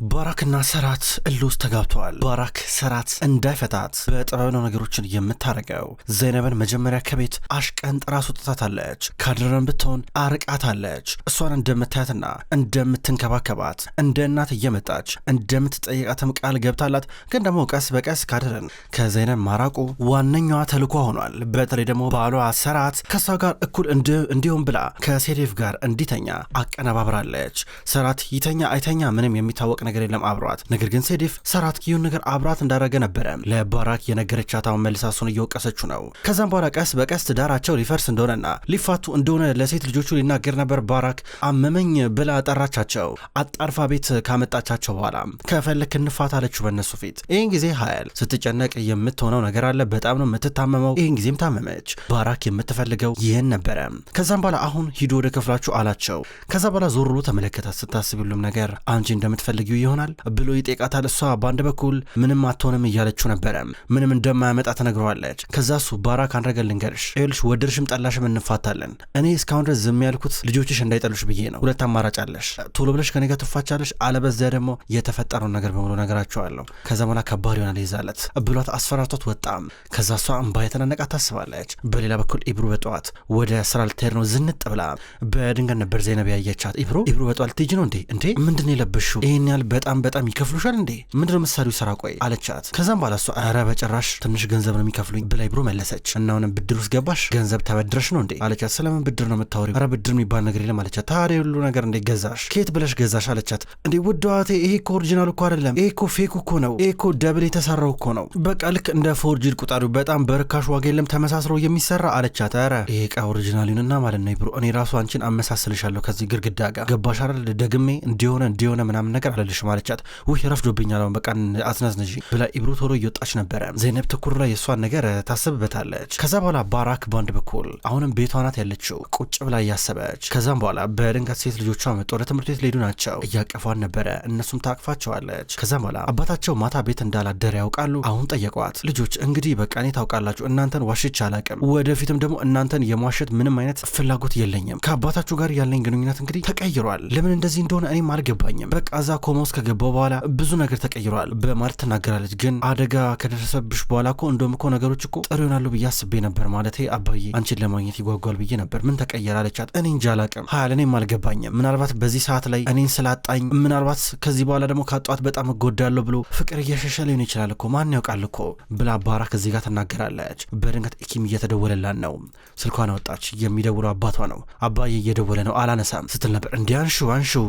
ባራክና ሰራት እልውስጥ ተጋብተዋል። ባራክ ሰራት እንዳይፈታት በጥበብ ነው ነገሮችን የምታረገው። ዘይነብን መጀመሪያ ከቤት አሽቀንጥራ አስወጥታታለች። ካድረን ብትሆን አርቃታለች። እሷን እንደምታያትና እንደምትንከባከባት እንደ እናት እየመጣች እንደምትጠይቃትም ቃል ገብታላት፣ ግን ደግሞ ቀስ በቀስ ካድረን ከዘይነብ ማራቁ ዋነኛዋ ተልኳ ሆኗል። በተለይ ደግሞ ባሏ ሰራት ከሷ ጋር እኩል እንዲሁም ብላ ከሴዴፍ ጋር እንዲተኛ አቀነባብራለች። ሰራት ይተኛ አይተኛ ምንም የሚታወቅ ነገር የለም አብሯት። ነገር ግን ሴዴፍ ሰራት ይሁን ነገር አብራት እንዳረገ ነበረ ለባራክ የነገረቻት። አሁን መልሳ እሱን እየወቀሰችው ነው። ከዛም በኋላ ቀስ በቀስ ትዳራቸው ሊፈርስ እንደሆነና ሊፋቱ እንደሆነ ለሴት ልጆቹ ሊናገር ነበር። ባራክ አመመኝ ብላ ጠራቻቸው። አጣርፋ ቤት ካመጣቻቸው በኋላ ከፈለክ እንፋታ አለችው በእነሱ ፊት። ይህን ጊዜ ሀያል ስትጨነቅ የምትሆነው ነገር አለ። በጣም ነው የምትታመመው። ይህን ጊዜም ታመመች። ባራክ የምትፈልገው ይህን ነበረ። ከዛም በኋላ አሁን ሂዶ ወደ ክፍላችሁ አላቸው። ከዛ በኋላ ዞር ብሎ ተመለከታት። ስታስብ ሁሉም ነገር አንቺ እንደምትፈልጊው ይሆናል ብሎ ይጠይቃታል። እሷ በአንድ በኩል ምንም አትሆንም እያለችው ነበረ። ምንም እንደማያመጣ ተነግረዋለች። ከዛ እሱ ባራክ አንድ ነገር ልንገርሽ፣ ይኸውልሽ ወደድሽም ጠላሽም እንፋታለን። እኔ እስካሁን ድረስ ዝም ያልኩት ልጆችሽ እንዳይጠሉሽ ብዬ ነው። ሁለት አማራጭ አለሽ። ቶሎ ብለሽ ከኔ ጋር ትፋቻለሽ፣ አለበዚያ ደግሞ የተፈጠረውን ነገር በሙሉ ነገራቸዋለሁ። ከዛ በኋላ ከባድ ይሆናል ይዛለት ብሏት አስፈራርቷት ወጣም። ከዛ እሷ እንባ የተናነቃት ታስባለች። በሌላ በኩል ኢብሩ በጠዋት ወደ ስራ ልትሄድ ነው። ዝንጥ ብላ በድንገት ነበር ዘይነብ ያየቻት። ኢብሩ በጠዋት ልትሄጂ ነው እንዴ ምንድን ነው የለበሽው? ይሄን ያህል በጣም ይከፍሉሻል እንዴ? ምንድን ነው ምሳሌው ስራ? ቆይ አለቻት። ከዛም በኋላ እሷ ኧረ በጭራሽ ትንሽ ገንዘብ ነው የሚከፍሉኝ ብላ ኢብሩ መለሰች። እና አሁንም ብድር ውስጥ ገባሽ? ገንዘብ ተበድረሽ ነው እንዴ አለቻት። ስለምን ብድር ነው የምታወሪው? ኧረ ብድር የሚባል ነገር የለም አለቻት። ታዲያ ሁሉ ነገር እንዴ ገዛሽ? ከየት ብለሽ ገዛሽ አለቻት። እንዴ ውድ እህቴ ይሄ እኮ ኦሪጂናል እኮ አይደለም፣ ይሄ እኮ ፌክ እኮ ነው፣ ይሄ እኮ ደብል የተሰራው እኮ ነው። በቃ ልክ እንደ ፎርጅድ ቁጣሪው በጣም በርካሽ ዋጋ የለም ተመሳስሮ የሚሰራ አለቻት። ኧረ ይሄ እቃ ኦሪጂናል ይሁንና ማለት ነው ኢብሩ፣ እኔ ራሱ አንቺን አመሳስልሻለሁ ከዚህ ግድግዳ ጋር ገባሽ አይደል? ደግሜ እንዲሆነ ምናምን ነገር አለልሽም አለቻት። ውይ ረፍዶብኛል በቃ አትነዝነጂ ብላ ኢብሩ ቶሎ እየወጣች ነበረ። ዘይነብ ትኩር ላይ የእሷን ነገር ታስብበታለች። ከዛ በኋላ ባራክ በአንድ በኩል አሁንም ቤቷ ናት ያለችው ቁጭ ብላ እያሰበች። ከዛም በኋላ በድንገት ሴት ልጆቿ መጡ። ወደ ትምህርት ቤት ሊሄዱ ናቸው። እያቀፏን ነበረ። እነሱም ታቅፋቸዋለች። ከዛም በኋላ አባታቸው ማታ ቤት እንዳላደረ ያውቃሉ። አሁን ጠየቋት። ልጆች እንግዲህ በቃ እኔ ታውቃላችሁ እናንተን ዋሽቼ አላቅም፣ ወደፊትም ደግሞ እናንተን የማሸት ምንም አይነት ፍላጎት የለኝም። ከአባታችሁ ጋር ያለኝ ግንኙነት እንግዲህ ተቀይሯል። ለምን እንደዚህ እንደሆነ እኔም አልገባኝም። በቃ እዛ ኮማ ውስጥ ከገባው በኋላ ብዙ ነገር ተቀይሯል በማለት ትናገራለች። ግን አደጋ ከደረሰብሽ በኋላ እኮ እንደውም እኮ ነገሮች እኮ ጥሩ ይሆናሉ ብዬ አስቤ ነበር። ማለቴ አባዬ አንቺን ለማግኘት ይጓጓል ብዬ ነበር። ምን ተቀየረ አለቻት። እኔ እንጃ አላቅም ሀያል፣ እኔም አልገባኝም። ምናልባት በዚህ ሰዓት ላይ እኔን ስላጣኝ፣ ምናልባት ከዚህ በኋላ ደግሞ ካጧት በጣም እጎዳለሁ ብሎ ፍቅር እየሸሸ ሊሆን ይችላል እኮ ማን ያውቃል እኮ ብላ ባራክ እዚህ ጋር ትናገራለች። በድንገት ኢኪም እየተደወለላን ነው። ስልኳን አወጣች። የሚደውለው አባቷ ነው። አባዬ እየደወለ ነው አላነሳም ስትል ነበር። እንዴ አንሹ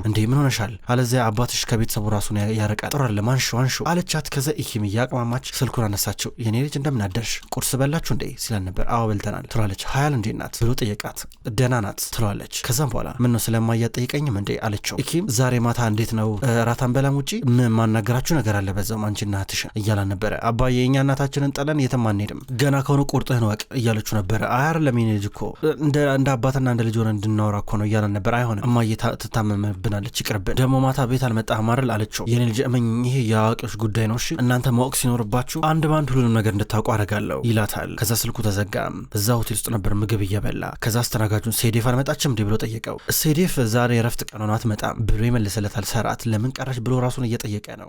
እንዴ ምን ሆነሻል? አለዚያ አባትሽ ከቤተሰቡ ራሱን ያረቃል። ጥሯለም አንሹ አለቻት። ከዛ ኢኪም እያቅማማች ስልኩን አነሳችው። የኔ ልጅ እንደምን አደርሽ? ቁርስ በላችሁ እንዴ ሲላን ነበር። አዎ በልተናል ትሏለች። ሀያል እንዴት ናት ብሎ ጠየቃት። ደህና ናት ትሏለች። ከዛም በኋላ ምን ነው ስለማያት ጠይቀኝም እንዴ አለችው። ኢኪም ዛሬ ማታ እንዴት ነው ራት አንበላም? ውጪ ምን ማናገራችሁ ነገር አለ በዛም አንቺ እናትሽ እያላን ነበረ። አባዬ የኛ እናታችንን ጠለን የትም አንሄድም፣ ገና ከሆኑ ቁርጥህን ወቅ እያለችው ነበረ። አያር ለሚኔ ልጅ እኮ እንደ አባትና እንደ ልጅ ሆነ እንድናወራ እኮ ነው እያላን ነበር። አይሆንም እማዬ ትታመምብናለች፣ ይቅርብን። ደግሞ ማታ ቤት አልመጣህም አይደል አለችው። የኔ ልጅ እመኝ ይሄ የአዋቂዎች ጉዳይ ነው። እሺ እናንተ ማወቅ ሲኖርባችሁ አንድ ባንድ ሁሉንም ነገር እንድታውቁ አደርጋለሁ ይላታል። ከዛ ስልኩ ተዘጋም። እዛ ሆቴል ውስጥ ነበር ምግብ እየበላ። ከዛ አስተናጋጁን ሴዴፍ አልመጣችም እንዲህ ብሎ ጠየቀው። ሴዴፍ ዛሬ የረፍት ቀኗ ናት አትመጣም ብሎ ይመልስለታል። ሰራት ለምን ቀረች ብሎ ራሱን እየጠየቀ ነው።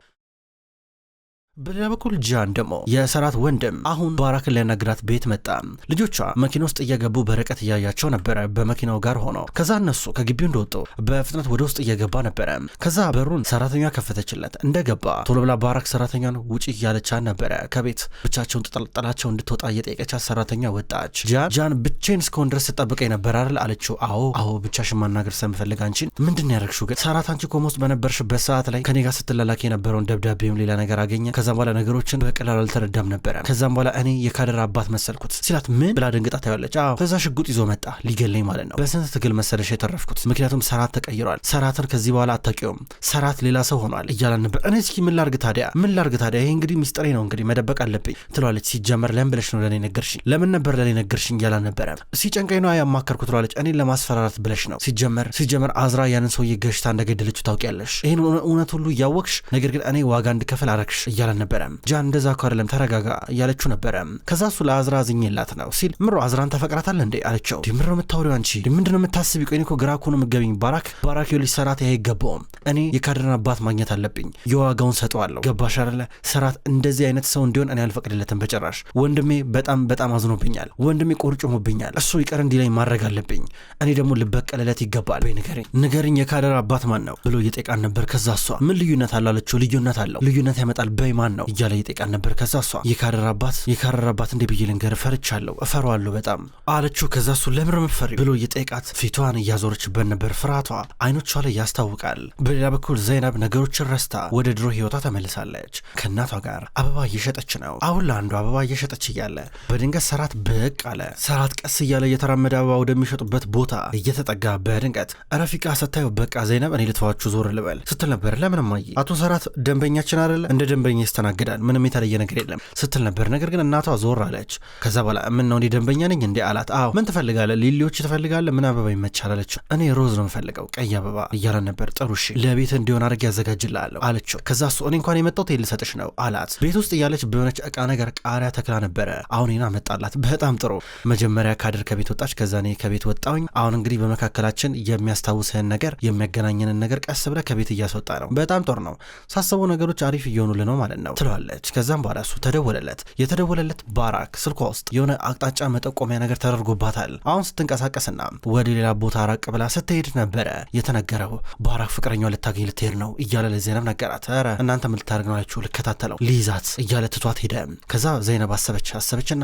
በሌላ በኩል ጃን ደግሞ የሰራት ወንድም አሁን ባራክን ሊያናግራት ቤት መጣ። ልጆቿ መኪና ውስጥ እየገቡ በርቀት እያያቸው ነበረ በመኪናው ጋር ሆኖ። ከዛ እነሱ ከግቢው እንደወጡ በፍጥነት ወደ ውስጥ እየገባ ነበረ። ከዛ በሩን ሰራተኛ ከፈተችለት። እንደገባ ቶሎ ብላ ባራክ ሰራተኛን ውጪ እያለቻት ነበረ። ከቤት ብቻቸውን ተጠልጥላቸው እንድትወጣ እየጠየቀቻት ሰራተኛ ወጣች። ጃን ብቻዬን እስከሆን ድረስ ስጠብቀኝ ነበር አይደል አለችው። አዎ ብቻሽን ማናገር ስለምፈልግ አንቺን ምንድን ያደረግሽው? ግን ሰራት አንቺ ኮማ ውስጥ በነበርሽበት ሰዓት ላይ ከኔ ጋር ስትላላክ የነበረውን ደብዳቤም ሌላ ነገር አገኘ። ከዛም በኋላ ነገሮችን በቀላሉ አልተረዳም ነበረ። ከዛም በኋላ እኔ የካደር አባት መሰልኩት ሲላት ምን ብላ ደንግጣ ታያለች። ከዛ ሽጉጥ ይዞ መጣ ሊገለኝ ማለት ነው። በስንት ትግል መሰለሽ የተረፍኩት፣ ምክንያቱም ሰራት ተቀይሯል። ሰራትን ከዚህ በኋላ አታውቂውም፣ ሰራት ሌላ ሰው ሆኗል እያላን ነበር። እኔ እስኪ ምን ላርግ ታዲያ ይሄ እንግዲህ ሚስጥሬ ነው እንግዲህ መደበቅ አለብኝ ትለዋለች። ሲጀመር ለምን ብለሽ ነው ለኔ ነገርሽኝ? ለምን ነበር ለኔ ነገርሽኝ እያላን ነበረ። ሲጨንቀኝ ነው ያማከርኩት ትለዋለች። እኔን ለማስፈራራት ብለሽ ነው። ሲጀመር አዝራ ያንን ሰውዬ ገሽታ እንደገደለችው ታውቂያለሽ። ይሄን እውነት ሁሉ እያወቅሽ ነገር ግን እኔ ዋጋ እንድከፍል አረግሽ እያላን እያላን ነበረ። ጃን እንደዛ እኮ አይደለም ተረጋጋ እያለችው ነበረ። ከዛ እሱ ለአዝራ አዝኜላት ነው ሲል ምሮ አዝራን ተፈቅራታለህ እንዴ አለችው። ምሮ የምታወሪው አንቺ ምንድነው የምታስቢ? ቆይ እኮ ግራ እኮ ነው የምትገቢኝ። ባራክ የልጅ ሰራት አይገባውም። እኔ የካድርን አባት ማግኘት አለብኝ፣ የዋጋውን ሰጠዋለሁ። ገባሽ አይደለ? ሰራት እንደዚህ አይነት ሰው እንዲሆን እኔ አልፈቅድለትም በጭራሽ። ወንድሜ በጣም አዝኖብኛል። ወንድሜ ቆርጮሞብኛል። እሱ ይቀር እንዲለኝ ማድረግ አለብኝ። እኔ ደግሞ ልበቀልለት ይገባል። በይ ንገሪኝ የካድር አባት ማን ነው ብሎ እየጠየቃን ነበር። ከዛ እሷ ምን ልዩነት አላለችው። ልዩነት አለው፣ ልዩነት ያመጣል። በይ ማን ነው እያለ እየጠየቃን ነበር። ከዛ እሷ የካድር አባት እንደ ብዬ ልንገር ፈርቻለሁ፣ እፈራዋለሁ በጣም አለችው። ከዛ እሱ ለምን ምፈሪ ብሎ እየጠየቃት ፊቷን እያዞረችበት ነበር። ፍርሃቷ አይኖቿ ላይ ያስታውቃል። በሌላ በኩል ዘይነብ ነገሮችን ረስታ ወደ ድሮ ህይወቷ ተመልሳለች። ከእናቷ ጋር አበባ እየሸጠች ነው። አሁን ለአንዱ አበባ እየሸጠች እያለ በድንገት ሰራት ብቅ አለ። ሰራት ቀስ እያለ እየተራመደ አበባ ወደሚሸጡበት ቦታ እየተጠጋ በድንገት ረፊቃ ስታየው በቃ ዘይነብ እኔ ልተዋችሁ ዞር ልበል ስትል ነበር። ለምንም አይ አቶ ሰራት ደንበኛችን አይደለ እንደ ደንበኛ ይስተናግዳል፣ ምንም የተለየ ነገር የለም ስትል ነበር። ነገር ግን እናቷ ዞር አለች። ከዛ በኋላ ምን ነው እንዴ ደንበኛ ነኝ እንዴ አላት። አዎ ምን ትፈልጋለህ? ሊሊዎች ትፈልጋለህ? ምን አበባ ይመቻል አለችው። እኔ ሮዝ ነው የምፈልገው ቀይ አበባ እያለ ነበር። ጥሩ እሺ ለቤት እንዲሆን አድርጌ ያዘጋጅልሃለሁ አለችው። ከዛ እሱ እኔ እንኳን የመጣሁት ልሰጥሽ ነው አላት። ቤት ውስጥ እያለች በሆነች እቃ ነገር ቃሪያ ተክላ ነበረ። አሁን ና መጣላት። በጣም ጥሩ። መጀመሪያ ካድር ከቤት ወጣች፣ ከዛ እኔ ከቤት ወጣሁኝ። አሁን እንግዲህ በመካከላችን የሚያስታውስህን ነገር የሚያገናኘንን ነገር ቀስ ብለህ ከቤት እያስወጣ ነው። በጣም ጥሩ ነው። ሳስበው ነገሮች አሪፍ እየሆኑልህ ነው ማለት ነው ትለዋለች። ከዛም በኋላ እሱ የተደወለለት ባራክ ስልኳ ውስጥ የሆነ አቅጣጫ መጠቆሚያ ነገር ተደርጎባታል። አሁን ስትንቀሳቀስና ወደ ሌላ ቦታ ራቅ ብላ ስትሄድ ነበረ የተነገረው። ባራክ ፍቅረኛዋ ልታገኝ ልትሄድ ነው እያለ ለዘይነብ ነገራት። ኧረ እናንተ ምን ልታደርግ ነው አለችው። ልከታተለው ሊይዛት እያለ ትቷት ሄደ። ከዛ ዘይነብ አሰበችና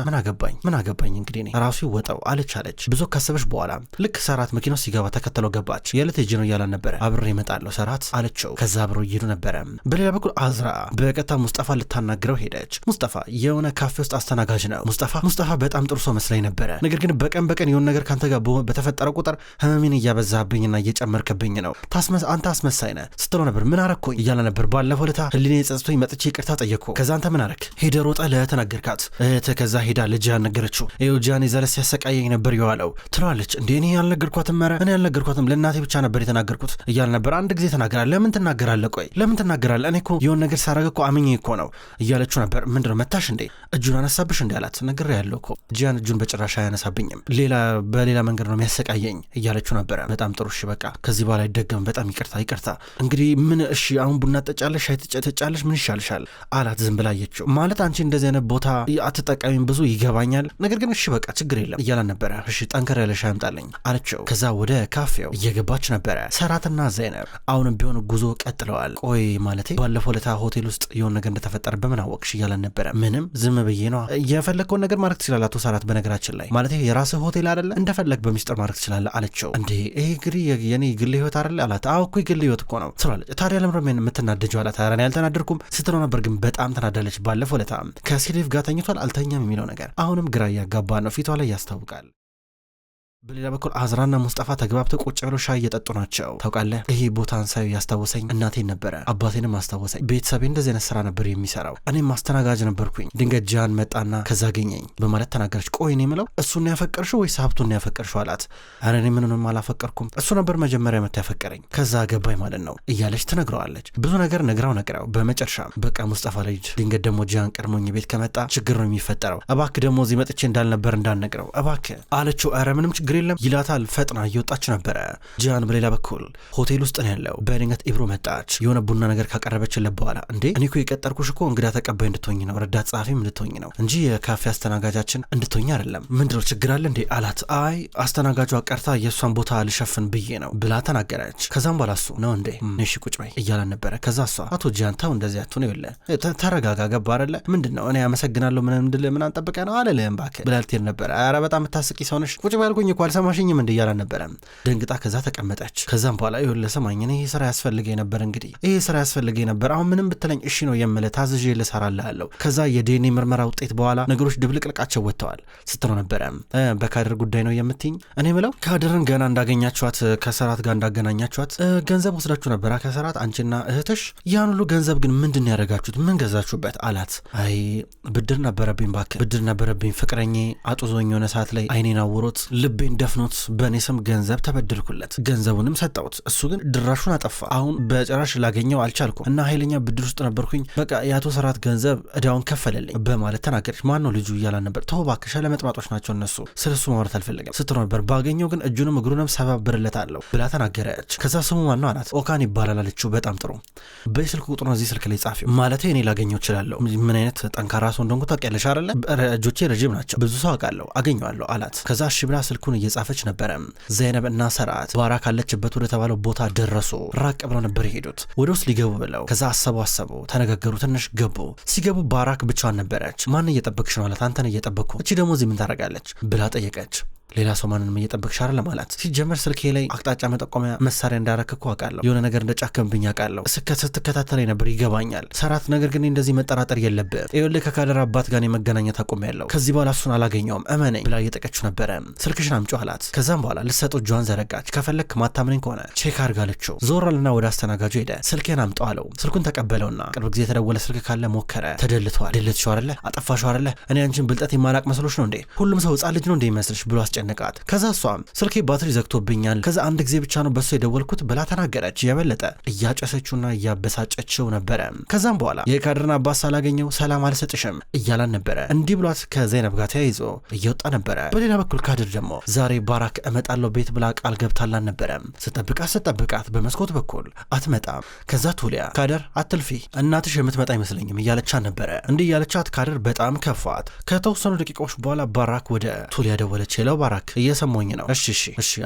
ምን አገባኝ እንግዲህ እኔ ራሱ ይወጣው አለች። ብዙ ካሰበች በኋላ ልክ ሰራት መኪናው ሲገባ ተከተለው ገባች። የለት ሄጅ ነው እያላን ነበረ። አብሬ እመጣለሁ ሰራት አለችው። ከዛ አብረው እየሄዱ ነበረ። በሌላ በኩል አዝራ በቀጥታ ሙስጠፋ ልታናግረው ሄደች። ሙስጠፋ የሆነ ካፌ ውስጥ አስተናጋጅ ነው። ሙስጠፋ በጣም ጥሩ ሰው መስላኝ ነበረ። ነገር ግን በቀን የሆነ ነገር ካንተ ጋር በተፈጠረው ቁጥር ህመሜን እያበዛብኝና እየጨመርክብኝ ነው። አንተ አስመሳይ ነህ ስትለው ነበር። ምን አረኩኝ እያለ ነበር። ባለፈው ለታ ህሊኔ ጸጽቶኝ መጥቼ ይቅርታ ጠየቅኩ። ከዛ አንተ ምን አረክ? ሄደ ሮጠ ለተናገርካት ከዛ ሄዳ ልጅ ያልነገረችው ይኸው ጃን የዘለስ ያሰቃየኝ ነበር የዋለው ትለዋለች። እንዴ እኔ ያልነገርኳትም ለእናቴ ብቻ ነበር የተናገርኩት እያለ ነበር። አንድ ጊዜ ተናገራል። ለምን ትናገራለህ? ቆይ ለምን ትናገራለህ? እኔ እኮ የሆነ ነገር ሳረግ እኮ አምኜ እኮ ነው እያለችው ነበር። ምንድነው መታሽ እንዴ? እጁን አነሳብሽ እንዴ አላት። ነግሬያለሁ እኮ ጃን እጁን በጭራሽ አያነሳብኝም፣ በሌላ መንገድ ነው የሚያሰቃየኝ እያለችው ነበረ። በጣም ጥሩ እሺ በቃ ከዚህ በኋላ አይደገም። በጣም ይቅርታ እንግዲህ ምን እሺ አሁን ቡና ጠጫለሽ ሻይ ትጠጫለሽ ምን ይሻልሻል አላት። ዝም ብላ አየችው። ማለት አንቺ እንደዚህ አይነት ቦታ አትጠቀሚም ብዙ ይገባኛል፣ ነገር ግን እሺ በቃ ችግር የለም እያላን ነበረ። እሺ ጠንከር ያለ ሻይ አምጣልኝ አለችው። ከዛ ወደ ካፌው እየገባች ነበረ። ሰራትና ዘይነብ አሁንም ቢሆን ጉዞ ቀጥለዋል። ቆይ ማለቴ ባለፈው ለታ ሆቴል ውስጥ የሆነ ነገር እንደተፈጠረ በምን አወቅሽ እያላን ነበረ። ምንም ዝም ብዬ ነው። የፈለግከውን ነገር ማድረግ ትችላለህ አቶ ሰራት። በነገራችን ላይ ማለቴ የራስህ ሆቴል አይደለ እንደፈለግ በሚስጥር ማድረግ ትችላለህ አለችው። እንዴ ይሄ እንግዲህ የኔ ግል ህይወት አይደለ አላት። አዎ እኮ የግል ህይወት እኮ ነው ትላለች። ታዲያ ለምንድነው የምትናደጀው አላት። ኧረ እኔ አልተናደድኩም ስትለው ነበር። ግን በጣም ተናዳለች። ባለፈው ለታ ከሴሌፍ ጋር ተኝቷል አልተኛም የሚለው ነገር አሁንም ግራ እያጋባ ነው። ፊቷ ላይ ያስታውቃል። በሌላ በኩል አዝራና ሙስጠፋ ተግባብተው ቁጭ ብለው ሻይ እየጠጡ ናቸው። ታውቃለህ ይሄ ቦታን ሳይ ያስታወሰኝ እናቴን ነበረ፣ አባቴንም አስታወሰኝ። ቤተሰቤ እንደዚህ አይነት ስራ ነበር የሚሰራው። እኔም ማስተናጋጅ ነበርኩኝ። ድንገት ጃን መጣና ከዛ ገኘኝ በማለት ተናገረች። ቆይ እኔ የምለው እሱን ያፈቀርሽው ወይስ ሀብቱን ያፈቀርሽው አላት። ኧረ እኔ ምንንም አላፈቀርኩም፣ እሱ ነበር መጀመሪያ መታ ያፈቀረኝ፣ ከዛ ገባኝ ማለት ነው እያለች ትነግረዋለች። ብዙ ነገር ነግራው በመጨረሻም በቃ ሙስጠፋ ልጅ ድንገት ደግሞ ጃን ቀድሞኝ ቤት ከመጣ ችግር ነው የሚፈጠረው፣ እባክህ ደግሞ እዚህ መጥቼ እንዳልነበር እንዳልነግረው እባክህ አለችው። ኧረ ምንም ችግር የለም ይላታል። ፈጥና እየወጣች ነበረ። ጃን በሌላ በኩል ሆቴል ውስጥ ነው ያለው። በድንገት ኢብሮ መጣች። የሆነ ቡና ነገር ካቀረበችለት በኋላ እንዴ እኔ እኮ የቀጠርኩሽ እኮ እንግዳ ተቀባይ እንድትሆኝ ነው፣ ረዳት ጸሐፊም እንድትሆኝ ነው እንጂ የካፌ አስተናጋጃችን እንድትሆኝ አይደለም። ምንድነው ችግር አለ እንዴ አላት። አይ አስተናጋጇ ቀርታ የእሷን ቦታ ልሸፍን ብዬ ነው ብላ ተናገረች። ከዛም በኋላ እሱ ነው እንዴ እሺ ቁጭ በይ እያላን ነበረ። ከዛ እሷ አቶ ጃን ተው እንደዚህ አትሆን ይለ ተረጋጋ ገባ አይደለ ምንድነው እኔ አመሰግናለሁ ምን አንጠብቀ ነው አለልህም እባክህ ብላ ልትሄድ ነበረ። ኧረ በጣም የምታስቂ ሰው ነሽ ቁጭ በይ አልኩኝ እኮ አልሰማሽኝም እንዴ እያላን ነበረ። ደንግጣ ከዛ ተቀመጠች። ከዛም በኋላ ይኸውልህ ሰማኝ እኔ ይሄ ስራ ያስፈልገኝ ነበር አሁን ምንም ብትለኝ እሺ ነው የምልህ ታዝዤ ልሰራልሃለሁ። ከዛ የዲኤንኤ ምርመራ ውጤት በኋላ ነገሮች ድብልቅልቃቸው ወጥተዋል ስትለው ነበረ። በካድር ጉዳይ ነው የምትይኝ? እኔ ምለው ካድርን ገና እንዳገኛችኋት ከሰራት ጋር እንዳገናኛችኋት ገንዘብ ወስዳችሁ ነበር ከሰራት አንቺና እህትሽ። ያን ሁሉ ገንዘብ ግን ምንድን ያደረጋችሁት? ምን ገዛችሁበት አላት። አይ ብድር ነበረብኝ ፍቅረኛ አጡዞኝ የሆነ ሰዓት ላይ አይኔን አውሮት ልቤ ልቤን ደፍኖት በእኔ ስም ገንዘብ ተበድርኩለት፣ ገንዘቡንም ሰጠሁት፣ እሱ ግን ድራሹን አጠፋ። አሁን በጭራሽ ላገኘው አልቻልኩም እና ኃይለኛ ብድር ውስጥ ነበርኩኝ። በቃ የአቶ ሰራት ገንዘብ እዳውን ከፈለልኝ በማለት ተናገረች። ማን ነው ልጁ እያላን ነበር። ተው እባክሽ ለመጥማጦች ናቸው እነሱ፣ ስለሱ ማውራት አልፈለገም ስትሮ ነበር። ባገኘው ግን እጁንም እግሩንም ሰባብርለታለሁ ብላ ተናገረች። ከዛ ስሙ ማን ነው አላት። ኦካን ይባላል አለችው። በጣም ጥሩ በስልክ ቁጥሩ እዚህ ስልክ ላይ ጻፊ ማለት እኔ ላገኘው እችላለሁ። ምን አይነት ጠንካራ ሰው እንደሆንኩ ታውቂያለሽ አይደለ? እጆቼ ረጅም ናቸው፣ ብዙ ሰው አውቃለሁ፣ አገኘዋለሁ አላት። ከዛ እሺ ብላ ስልኩን እየጻፈች ነበረ። ዘይነብ እና ሰራት ባራክ ካለችበት ወደ ተባለው ቦታ ደረሱ። ራቅ ብለው ነበር የሄዱት ወደ ውስጥ ሊገቡ ብለው። ከዛ አሰቡ ተነጋገሩ። ትንሽ ገቡ። ሲገቡ ባራክ ብቻዋን ነበረች። ማን እየጠበቅሽ ነው አላት። አንተን እየጠበቅኩ። እቺ ደግሞ እዚህ ምን ታደርጋለች ብላ ጠየቀች። ሌላ ሰው ማንንም እየጠበቅሽ አይደለም አላት። ሲጀመር ስልኬ ላይ አቅጣጫ መጠቆሚያ መሳሪያ እንዳረክ እኮ አውቃለሁ፣ የሆነ ነገር እንደጫከምብኝ አውቃለሁ፣ ስትከታተለኝ ነበር ይገባኛል ሰራት። ነገር ግን እንደዚህ መጠራጠር የለብህም። ይኸውልህ ከካደር አባት ጋር የመገናኘት አቁሜያለሁ፣ ከዚህ በኋላ እሱን አላገኘውም እመነኝ ብላ እየጠቀችው ነበረ። ስልክሽን አምጪው አላት። ከዛም በኋላ ልትሰጠው እጇን ዘረጋች። ከፈለክ ማታምነኝ ከሆነ ቼክ አድርጋለችው። ዞራልና ወደ አስተናጋጁ ሄደ። ስልኬን አምጣው አለው። ስልኩን ተቀበለውና ቅርብ ጊዜ የተደወለ ስልክ ካለ ሞከረ። ተደልቷል። ደልትሽው አይደለ? አጠፋሽው አይደለ? እኔ አንቺን ብልጠት የማላቅ መስሎሽ ነው እንዴ? ሁሉም ሰው ህጻን ልጅ ነው እንዴ ይመስልሽ ብሎ ነቃት። ከዛ እሷም ስልኬ ባትሪ ዘግቶብኛል፣ ከዛ አንድ ጊዜ ብቻ ነው በሱ የደወልኩት ብላ ተናገረች። የበለጠ እያጨሰችውና እያበሳጨችው ነበረ። ከዛም በኋላ የካድርን አባት ሳላገኘው ሰላም አልሰጥሽም እያላን ነበረ። እንዲህ ብሏት ከዘይነብ ጋር ተያይዞ እየወጣ ነበረ። በሌላ በኩል ካድር ደግሞ ዛሬ ባራክ እመጣለሁ ቤት ብላ ቃል ገብታላን ነበረ። ስጠብቃት በመስኮት በኩል አትመጣም። ከዛ ቱሊያ ካድር አትልፊ እናትሽ የምትመጣ አይመስለኝም እያለቻት ነበረ። እንዲህ እያለቻት ካድር በጣም ከፋት። ከተወሰኑ ደቂቃዎች በኋላ ባራክ ወደ ቱሊያ ደወለች። ሄለው ባራክ እየሰሞኝ ነው። እሺ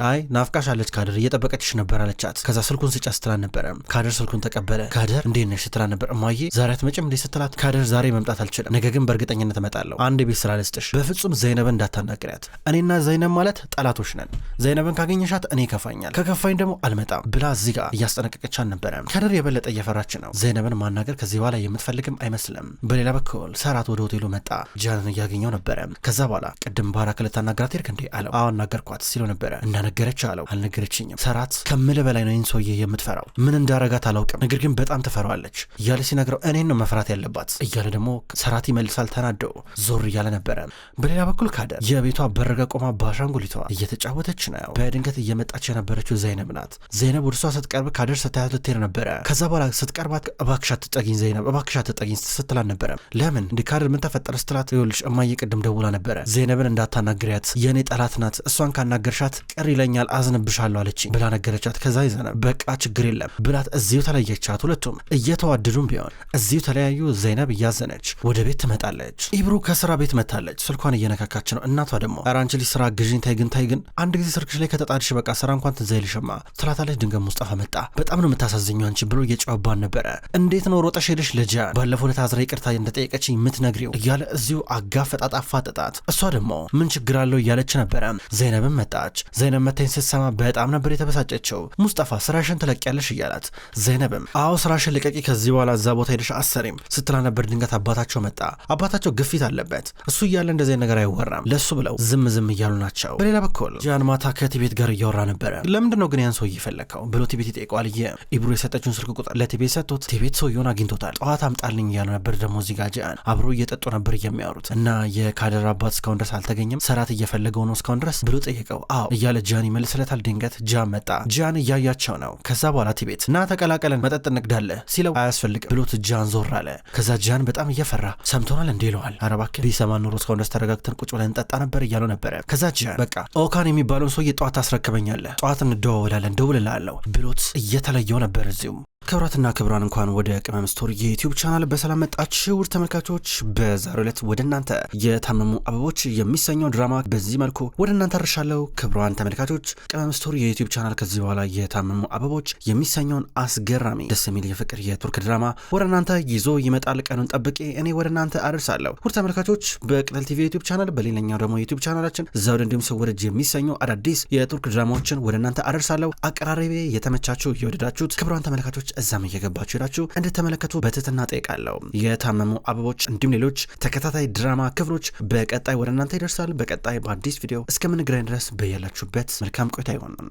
አይ ናፍቃሻለች ካድር እየጠበቀችሽ ነበር አለቻት። ከዛ ስልኩን ስጫ ስትላት ነበረ። ካድር ስልኩን ተቀበለ። ካድር እንዴት ነሽ ስትላት ነበር። እማዬ ዛሬ አትመጭም እንዴ ስትላት፣ ካድር ዛሬ መምጣት አልችልም፣ ነገ ግን በእርግጠኝነት እመጣለሁ። አንድ ቤት ስራ ልስጥሽ፣ በፍጹም ዘይነብን እንዳታናግሪያት። እኔና ዘይነብ ማለት ጠላቶች ነን። ዘይነብን ካገኘሻት እኔ ከፋኛል፣ ከከፋኝ ደግሞ አልመጣም ብላ እዚህ ጋር እያስጠነቀቀቻት ነበረ። ካድር የበለጠ እየፈራች ነው። ዘይነብን ማናገር ከዚህ በኋላ የምትፈልግም አይመስልም። በሌላ በኩል ሰራት ወደ ሆቴሉ መጣ። ጃንን እያገኘው ነበረ። ከዛ በኋላ ቅድም ባራክ ልታናግራት ሄድክ እንዴ አለው። አዎ ነገርኳት ሲለው ነበረ። እንዳነገረች አለው። አልነገረችኝም። ሰራት ከምል በላይ ነው ይህን ሰውዬ የምትፈራው። ምን እንዳረጋት አላውቅም፣ ነገር ግን በጣም ትፈራዋለች እያለ ሲነግረው እኔን ነው መፍራት ያለባት እያለ ደግሞ ሰራት ይመልሳል። ተናደው ዞር እያለ ነበረ። በሌላ በኩል ካደር የቤቷ በረጋ ቆማ በአሻንጉሊቷ እየተጫወተች ነው። በድንገት እየመጣች የነበረችው ዘይነብ ናት። ዘይነብ ወደ እሷ ስትቀርብ ካደር ስታያት ልትሄድ ነበረ። ከዛ በኋላ ስትቀርባት እባክሽ አትጠጊኝ ዘይነብ፣ እባክሽ አትጠጊኝ ስትላት ነበረ። ለምን እንዲህ ካደር ምን ተፈጠረ ስትላት፣ ይኸውልሽ እማዬ ቅድም ደውላ ነበረ ዘይነብን እንዳታናግሪያት የኔ ጠላት ናት፣ እሷን ካናገርሻት ቅር ይለኛል፣ አዝንብሻለሁ አለችኝ ብላ ነገረቻት። ከዛ ዘይነብ በቃ ችግር የለም ብላት እዚሁ ተለየቻት። ሁለቱም እየተዋደዱም ቢሆን እዚሁ ተለያዩ። ዘይነብ እያዘነች ወደ ቤት ትመጣለች። ኢብሩ ከስራ ቤት መታለች። ስልኳን እየነካካች ነው። እናቷ ደግሞ ኧረ አንቺ ልጅ ስራ ግዥኝ ታይ ግን አንድ ጊዜ ስልክሽ ላይ ከተጣድሽ በቃ ስራ እንኳን ትዝ አይልሽማ ትላታለች። ድንገት ሙስጠፋ መጣ። በጣም ነው የምታሳዝኘው አንቺ ብሎ እየጨዋባን ነበረ። እንዴት ነው ሮጠሽ ሄደሽ ለጃን ባለፈው ለታዝራ ይቅርታ እንደጠየቀችኝ የምትነግሪው እያለ እዚሁ አጋፈጣጣ አፋጠጣት። እሷ ደግሞ ምን ችግር አለው እያለች ነበረ። ዘይነብም መጣች። ዘይነብ መታኝ ስትሰማ በጣም ነበር የተበሳጨችው። ሙስጠፋ ስራሽን ትለቂያለሽ እያላት፣ ዘይነብም አዎ ስራሽን ልቀቂ፣ ከዚህ በኋላ እዛ ቦታ ሄደሽ አሰሪም ስትላ ነበር። ድንገት አባታቸው መጣ። አባታቸው ግፊት አለበት። እሱ እያለ እንደዚህ ነገር አይወራም ለሱ ብለው ዝም እያሉ ናቸው። በሌላ በኩል ጃን ማታ ከቲቤት ጋር እያወራ ነበረ። ለምንድን ነው ግን ያን ሰው እየፈለከው ብሎ ቲቤት ይጠይቀዋል። ኢብሩ የሰጠችውን ስልክ ቁጥር ለቲቤት ሰጥቶት ቲቤት ሰውየውን አግኝቶታል። ጠዋት አምጣልኝ እያሉ ነበር። ደግሞ እዚህ ጋር ጃን አብሮ እየጠጡ ነበር የሚያወሩት እና የካደር አባት እስካሁን ድረስ አልተገኘም፣ ሰራት እየፈለገው ነው እስካሁን ድረስ ብሎ ጠየቀው። አዎ እያለ ጃን ይመልስለታል። ድንገት ጃን መጣ። ጃን እያያቸው ነው። ከዛ በኋላ ቲቤት እና ተቀላቀለን መጠጥ እንቅዳለን ሲለው አያስፈልግም ብሎት ጃን ዞር አለ። ከዛ ጃን በጣም እየፈራ ሰምቶናል እንዴ ይለዋል። ኧረ እባክህ ቢሰማ ኑሮ እስካሁን ድረስ ተረጋግተን ቁጭ ብለን እንጠጣ ነበር እያለው ነበረ። ከዛ ጃን በቃ ኦካን የሚባለውን ሰውዬ ጠዋት ታስረክበኛለህ፣ ጠዋት እንደዋወላለን፣ ደውልልሃለሁ ብሎት እየተለየው ነበር። እዚሁም ክብራትና ክብራን እንኳን ወደ ቅመም ስቶሪ የዩቲዩብ ቻናል በሰላም መጣችሁ ውድ ተመልካቾች። በዛሬው ዕለት ወደ እናንተ የታመሙ አበቦች የሚሰኘው ድራማ በዚህ መልኩ ወደ እናንተ አርሻለሁ። ክብራን ተመልካቾች ቅመም ስቶሪ የዩቲዩብ ቻናል ከዚህ በኋላ የታመሙ አበቦች የሚሰኘውን አስገራሚ ደስ የሚል የፍቅር የቱርክ ድራማ ወደ እናንተ ይዞ ይመጣል። ቀኑን ጠብቄ እኔ ወደ እናንተ አርሳለሁ። ውድ ተመልካቾች በቅጠል ቲቪ ዩቲዩብ ቻናል በሌላኛው ደግሞ ዩቲዩብ ቻናላችን ዘውድ እንዲሁም ሰወረጅ የሚሰኙ አዳዲስ የቱርክ ድራማዎችን ወደ እናንተ አርሳለሁ። አቀራረቤ የተመቻችሁ የወደዳችሁት ክብራን ተመልካቾች እዛም እየገባችሁ ሄዳችሁ እንድትመለከቱ በትህትና ጠይቃለሁ። የታመሙ አበቦች እንዲሁም ሌሎች ተከታታይ ድራማ ክፍሎች በቀጣይ ወደ እናንተ ይደርሳል። በቀጣይ በአዲስ ቪዲዮ እስከምንገናኝ ድረስ በያላችሁበት መልካም ቆይታ ይሆን።